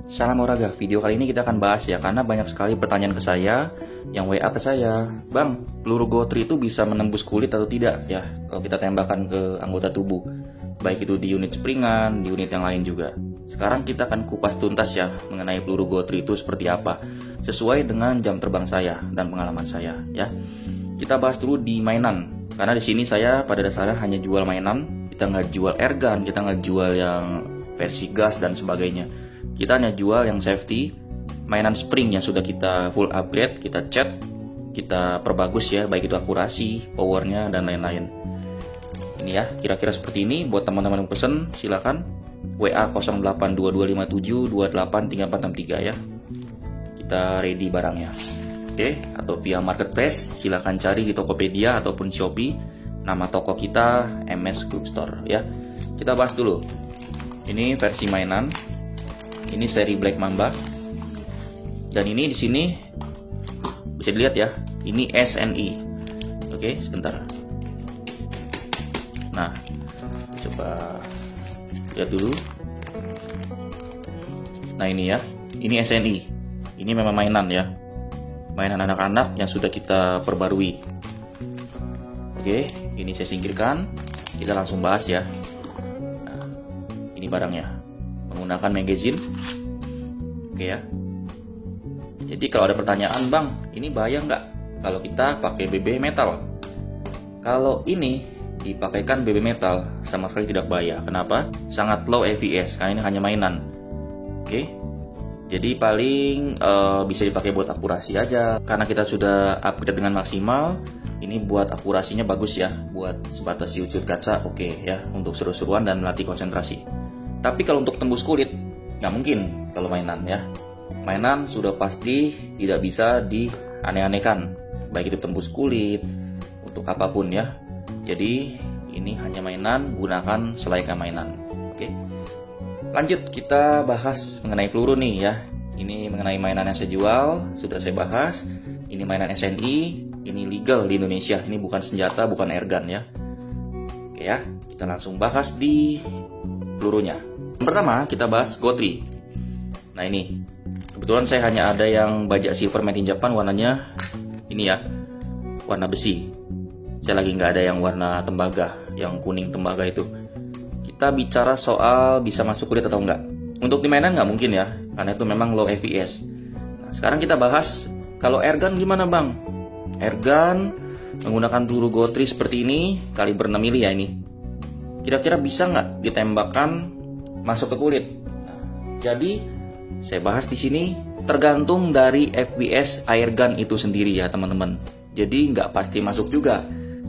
Salam olahraga, video kali ini kita akan bahas ya, karena banyak sekali pertanyaan ke saya, yang WA ke saya, Bang, peluru GO3 itu bisa menembus kulit atau tidak ya, kalau kita tembakan ke anggota tubuh, baik itu di unit springan, di unit yang lain juga. Sekarang kita akan kupas tuntas ya, mengenai peluru GO3 itu seperti apa, sesuai dengan jam terbang saya dan pengalaman saya ya. Kita bahas dulu di mainan, karena di sini saya pada dasarnya hanya jual mainan, kita nggak jual airgun, kita nggak jual yang versi gas dan sebagainya. Kita hanya jual yang safety, mainan spring yang sudah kita full upgrade, kita cat, kita perbagus ya, baik itu akurasi, powernya, dan lain-lain. Ini ya, kira-kira seperti ini. Buat teman-teman yang pesen, silakan WA 082257283463 ya. Kita ready barangnya. Oke, atau via marketplace, silakan cari di Tokopedia ataupun Shopee. Nama toko kita MS Group Store ya. Kita bahas dulu. Ini versi mainan. Ini seri Black Mamba. Dan ini di sini bisa dilihat ya, ini SNI. Oke, sebentar. Nah, coba lihat dulu. Nah, ini ya, ini SNI. Ini memang mainan ya, mainan anak-anak yang sudah kita perbarui. Oke, ini saya singkirkan. Kita langsung bahas ya. Nah, ini barangnya. Menggunakan magazine. Oke ya. Jadi kalau ada pertanyaan, Bang, ini bahaya nggak kalau kita pakai BB metal? Kalau ini dipakaikan BB metal, sama sekali tidak bahaya. Kenapa? Sangat low AVS, karena ini hanya mainan. Oke. Jadi paling bisa dipakai buat akurasi aja, karena kita sudah upgrade dengan maksimal. Ini buat akurasinya bagus ya, buat sebatas shoot kaca oke ya, untuk seru-seruan dan melatih konsentrasi. Tapi kalau untuk tembus kulit, nggak mungkin kalau mainan ya. Mainan sudah pasti tidak bisa dianeh-anehkan, baik itu tembus kulit, untuk apapun ya. Jadi ini hanya mainan, gunakan selayaknya mainan. Oke. Lanjut, kita bahas mengenai peluru nih ya. Ini mengenai mainan yang saya jual, sudah saya bahas. Ini mainan SNI, ini legal di Indonesia. Ini bukan senjata, bukan airgun ya. Oke ya, kita langsung bahas di pelurunya. Yang pertama kita bahas GO3. Nah ini, kebetulan saya hanya ada yang baja silver made in Japan, warnanya ini ya, warna besi. Saya lagi nggak ada yang warna tembaga, yang kuning tembaga itu. Kita bicara soal bisa masuk kulit atau enggak. Untuk di mainan nggak mungkin ya, karena itu memang low AVS. Nah, sekarang kita bahas kalau airgun gimana, Bang? Airgun menggunakan peluru GO3 seperti ini, kaliber 6 mili ya ini. Kira-kira bisa nggak ditembakkan masuk ke kulit? Nah, jadi saya bahas di sini tergantung dari FPS airgun itu sendiri ya teman-teman. Jadi nggak pasti masuk juga.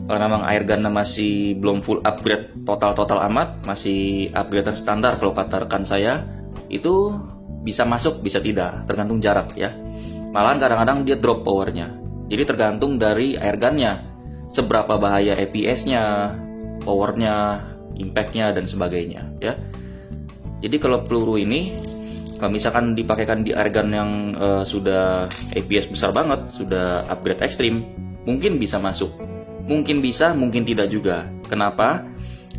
Kalau memang airgun masih belum full upgrade total amat, masih upgrade standar kalau kata rekan saya, itu bisa masuk bisa tidak, tergantung jarak ya. Malahan kadang-kadang dia drop powernya. Jadi tergantung dari airgunnya, seberapa bahaya FPS-nya, powernya, impact-nya dan sebagainya ya. Jadi kalau peluru ini, kalau misalkan dipakaikan di airgun yang sudah APS besar banget, sudah upgrade ekstrim, mungkin bisa masuk. Mungkin bisa, mungkin tidak juga. Kenapa?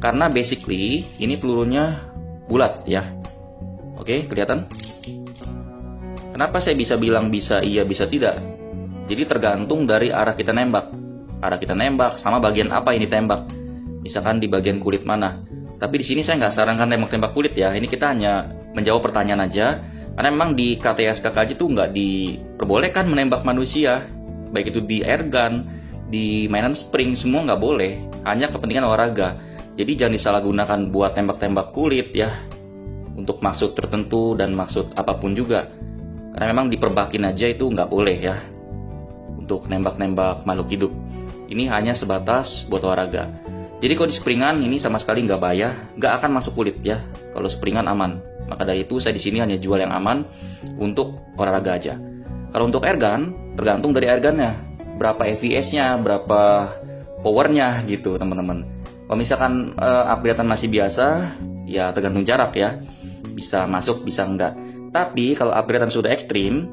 Karena basically ini pelurunya bulat ya. Oke, kelihatan? Kenapa saya bisa bilang bisa iya, bisa tidak? Jadi tergantung dari arah kita nembak. Arah kita nembak sama bagian apa ini tembak. Misalkan di bagian kulit mana. Tapi di sini saya nggak sarankan tembak-tembak kulit ya. Ini kita hanya menjawab pertanyaan aja. Karena memang di KTS-KKJ itu nggak diperbolehkan menembak manusia. Baik itu di airgun, di mainan spring, semua nggak boleh. Hanya kepentingan olahraga. Jadi jangan disalahgunakan buat tembak-tembak kulit ya. Untuk maksud tertentu dan maksud apapun juga. Karena memang diperbakin aja itu nggak boleh ya. Untuk nembak-nembak makhluk hidup. Ini hanya sebatas buat olahraga. Jadi kalau di springan ini sama sekali nggak bahaya, nggak akan masuk kulit ya. Kalau springan aman. Maka dari itu saya di sini hanya jual yang aman untuk olahraga aja. Kalau untuk airgun, tergantung dari airgunnya, berapa FPS-nya, berapa powernya gitu teman-teman. Kalau misalkan upgradean masih biasa, ya tergantung jarak ya. Bisa masuk, bisa enggak. Tapi kalau upgradean sudah ekstrim,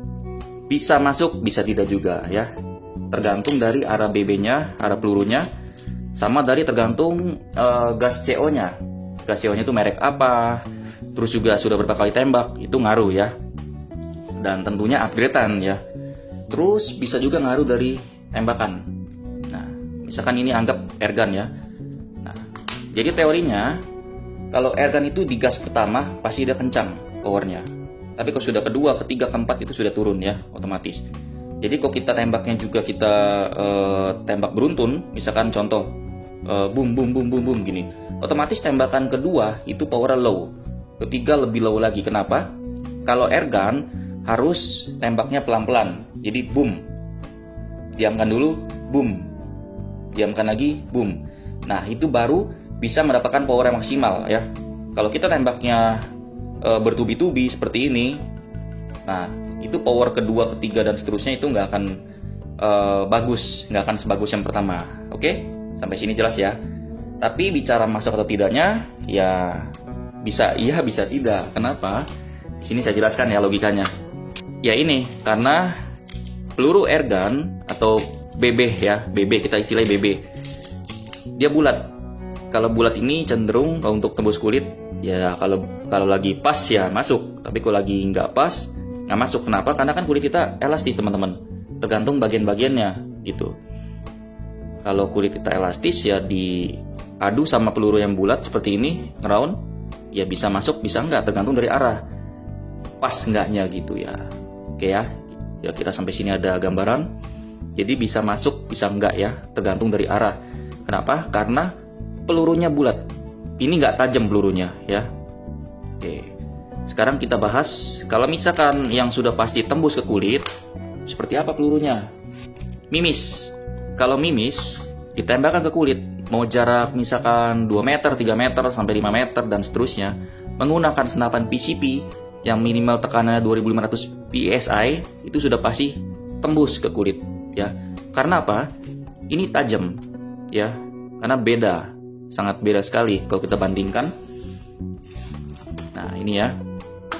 bisa masuk, bisa tidak juga ya. Tergantung dari arah BB-nya, arah pelurunya. Sama dari tergantung gas CO-nya. Gas CO-nya itu merek apa, terus juga sudah berapa kali tembak, itu ngaruh ya. dan tentunya upgradean ya. Terus bisa juga ngaruh dari tembakan. Nah, misalkan ini anggap airgun ya. Nah, jadi teorinya kalau airgun itu di gas pertama pasti dia kencang powernya. Tapi kalau sudah kedua, ketiga, keempat itu sudah turun ya otomatis. Jadi kalau kita tembaknya juga kita tembak beruntun, misalkan contoh boom boom boom boom boom gini, otomatis tembakan kedua itu power low, ketiga lebih low lagi. Kenapa? Kalau airgun harus tembaknya pelan-pelan, jadi boom, diamkan dulu, boom, diamkan lagi, boom. Nah itu baru bisa mendapatkan power yang maksimal ya. Kalau kita tembaknya bertubi-tubi seperti ini, nah itu power kedua, ketiga dan seterusnya itu nggak akan bagus, nggak akan sebagus yang pertama. Oke, sampai sini jelas ya. Tapi bicara masuk atau tidaknya, ya bisa iya bisa tidak. Kenapa? Di sini saya jelaskan ya logikanya. Ya ini karena peluru airgun atau BB ya, BB kita istilahnya BB, dia bulat. Kalau bulat ini cenderung untuk tembus kulit ya, kalau lagi pas ya masuk, tapi kalau lagi nggak pas nggak masuk. Kenapa? Karena kan kulit kita elastis teman-teman, tergantung bagian-bagiannya gitu. Kalau kulit kita elastis ya diadu sama peluru yang bulat seperti ini, ngeround, ya bisa masuk bisa nggak, tergantung dari arah pas nggaknya gitu ya. Oke ya, ya kita sampai sini ada gambaran. Jadi bisa masuk bisa nggak ya, tergantung dari arah. Kenapa? Karena pelurunya bulat, ini nggak tajam pelurunya ya. Oke, sekarang kita bahas kalau misalkan yang sudah pasti tembus ke kulit, seperti apa pelurunya? Mimis. Kalau mimis ditembakkan ke kulit, mau jarak misalkan 2 meter, 3 meter, sampai 5 meter dan seterusnya, menggunakan senapan PCP yang minimal tekanannya 2500 PSI, itu sudah pasti tembus ke kulit ya. Karena apa? Ini tajam ya, karena beda, sangat beda sekali kalau kita bandingkan. Nah ini ya,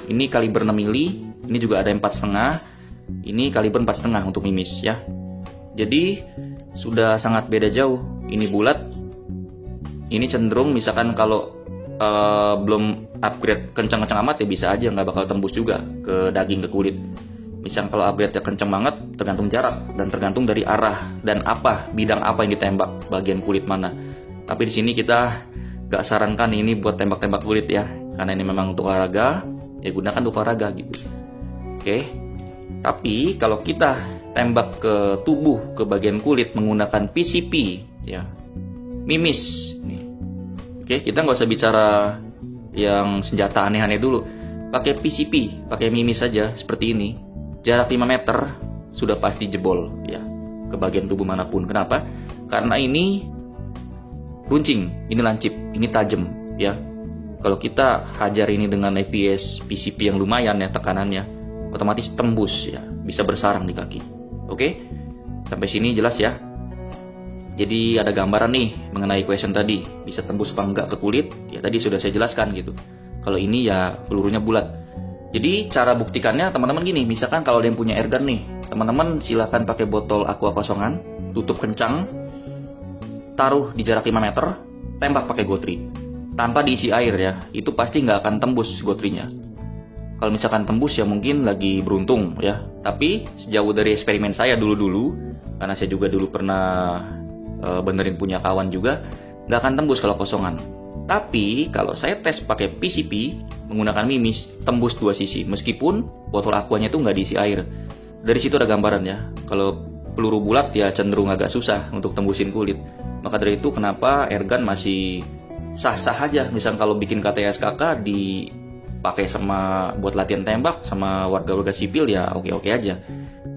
ini kaliber 6 mili, ini juga ada 4,5, ini kaliber 4,5 untuk mimis ya. Jadi sudah sangat beda jauh. Ini bulat, ini cenderung misalkan kalau belum upgrade kencang-kencang amat ya bisa aja nggak bakal tembus juga ke daging, ke kulit. Misalkan kalau upgrade ya kencang banget, tergantung jarak dan tergantung dari arah dan apa bidang apa yang ditembak, bagian kulit mana. Tapi di sini kita nggak sarankan ini buat tembak-tembak kulit ya, karena ini memang untuk olahraga, ya gunakan untuk olahraga gitu. Oke. Tapi kalau kita tembak ke tubuh, ke bagian kulit menggunakan PCP ya, mimis nih. Oke, kita nggak usah bicara yang senjata aneh-aneh dulu. Pakai PCP, pakai mimis saja seperti ini. Jarak 5 meter sudah pasti jebol ya, ke bagian tubuh manapun. Kenapa? Karena ini runcing, ini lancip, ini tajam ya. Kalau kita hajar ini dengan FPS PCP yang lumayan ya tekanannya, otomatis tembus ya, bisa bersarang di kaki. Oke, sampai sini jelas ya. Jadi ada gambaran nih mengenai question tadi, bisa tembus apa enggak ke kulit. Ya tadi sudah saya jelaskan gitu. Kalau ini ya pelurunya bulat. Jadi cara buktikannya teman-teman gini, misalkan kalau ada yang punya airgun nih, teman-teman silahkan pakai botol aqua kosongan, tutup kencang, taruh di jarak 5 meter, tembak pakai gotri tanpa diisi air ya, itu pasti nggak akan tembus gotrinya. Kalau misalkan tembus ya mungkin lagi beruntung ya. Tapi sejauh dari eksperimen saya dulu-dulu, karena saya juga dulu pernah benerin punya kawan juga, nggak akan tembus kalau kosongan. Tapi kalau saya tes pakai PCP menggunakan mimis, tembus 2 sisi meskipun botol aquanya itu nggak diisi air. Dari situ ada gambaran ya. Kalau peluru bulat ya cenderung agak susah untuk tembusin kulit. Maka dari itu kenapa airgun masih sah-sah aja. Misal kalau bikin KTSKK dipakai sama buat latihan tembak sama warga-warga sipil ya oke-oke aja.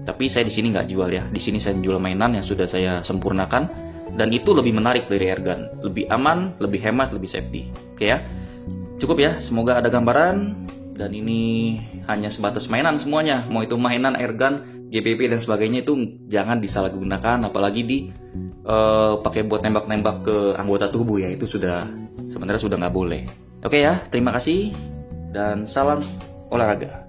Tapi saya di sini nggak jual ya. Di sini saya jual mainan yang sudah saya sempurnakan. Dan itu lebih menarik dari airgun, lebih aman, lebih hemat, lebih safety. Oke ya, cukup ya. Semoga ada gambaran. Dan ini hanya sebatas mainan semuanya. Mau itu mainan, airgun, GPP dan sebagainya itu jangan disalahgunakan, apalagi pakai buat nembak-nembak ke anggota tubuh ya. Itu sebenarnya sudah nggak boleh. Oke ya, terima kasih dan salam olahraga.